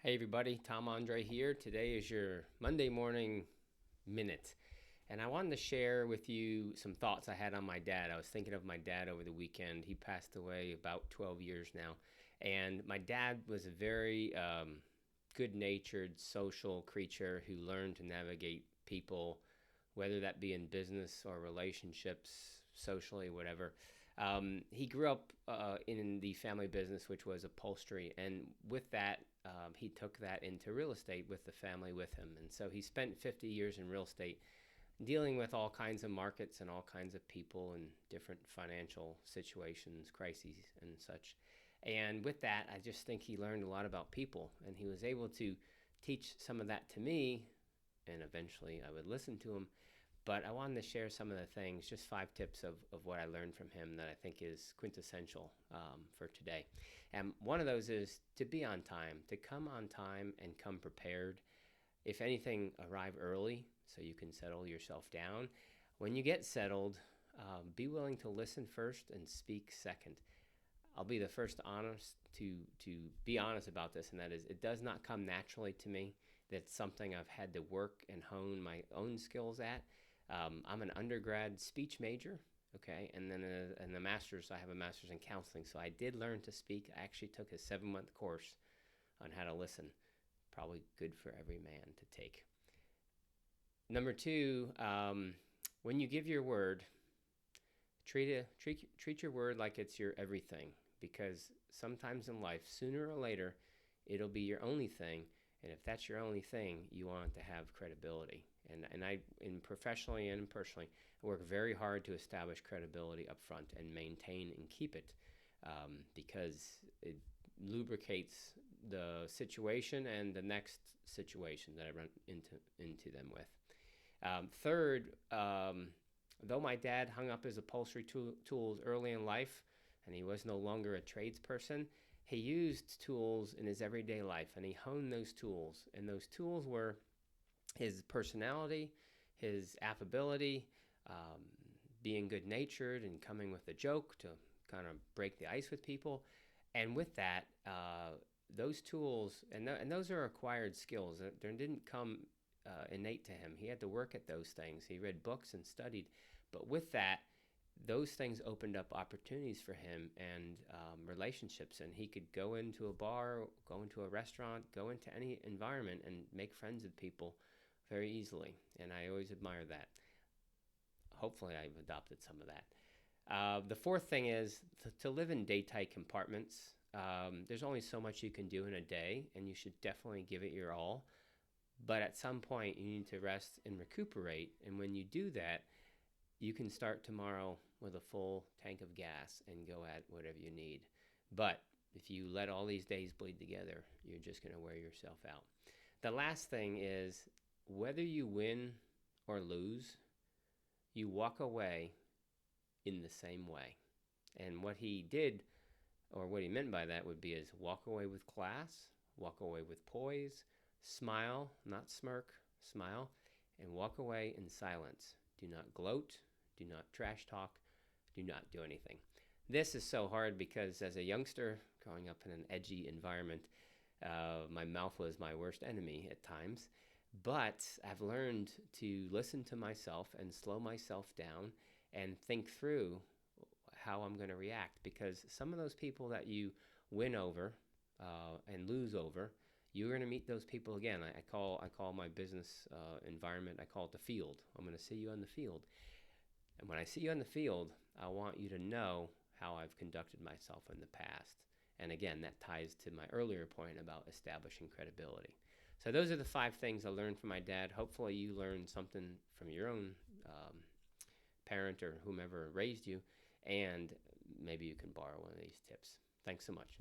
Hey everybody, Tom Andre here. Today is your Monday morning minute. And I wanted to share with you some thoughts I had on my dad. I was thinking of my dad over the weekend. He passed away about 12 years now. And my dad was a very good natured, social creature who learned to navigate people, whether that be in business or relationships, socially, whatever. He grew up in the family business, which was upholstery, and with that, he took that into real estate with the family with him. And so he spent 50 years in real estate dealing with all kinds of markets and all kinds of people and different financial situations, crises, and such. And with that, I just think he learned a lot about people, and he was able to teach some of that to me, and eventually I would listen to him. But I wanted to share some of the things, just 5 tips of what I learned from him that I think is quintessential for today. And one of those is to be on time, to come on time and come prepared. If anything, arrive early so you can settle yourself down. When you get settled, be willing to listen first and speak second. I'll be the first to be honest about this, and that is, it does not come naturally to me. That's something I've had to work and hone my own skills at. I'm an undergrad speech major, okay, and then in the master's, I have a master's in counseling. So I did learn to speak. I actually took a 7-month course on how to listen. Probably good for every man to take. Number two, when you give your word, treat your word like it's your everything, because sometimes in life, sooner or later, it'll be your only thing. And if that's your only thing, you want to have credibility. And I, in professionally and personally, work very hard to establish credibility up front and maintain and keep it, because it lubricates the situation and the next situation that I run into them with. Third, though my dad hung up his upholstery tools early in life, and he was no longer a tradesperson, he used tools in his everyday life, and he honed those tools. And those tools were his personality, his affability, being good natured and coming with a joke to kind of break the ice with people. And with that, those tools, and those are acquired skills. They didn't come innate to him. He had to work at those things. He read books and studied. But with that, those things opened up opportunities for him and relationships. And he could go into a bar, go into a restaurant, go into any environment and make friends with people very easily. And I always admire that. Hopefully I've adopted some of that. The fourth thing is to live in day-tight compartments. There's only so much you can do in a day, and you should definitely give it your all. But at some point, you need to rest and recuperate. And when you do that, you can start tomorrow with a full tank of gas and go at whatever you need. But if you let all these days bleed together, you're just going to wear yourself out. The last thing is, whether you win or lose, you walk away in the same way. And what he did, or what he meant by that, would be is walk away with class, walk away with poise, smile, not smirk, smile, and walk away in silence. Do not gloat, do not trash talk, do not do anything. This is so hard because as a youngster growing up in an edgy environment, my mouth was my worst enemy at times. But I've learned to listen to myself and slow myself down and think through how I'm going to react, because some of those people that you win over and lose over, you're going to meet those people again. I call my business environment, I call it the field. I'm going to see you on the field. And when I see you on the field, I want you to know how I've conducted myself in the past. And again, that ties to my earlier point about establishing credibility. So those are the 5 things I learned from my dad. Hopefully you learned something from your own parent or whomever raised you, and maybe you can borrow one of these tips. Thanks so much.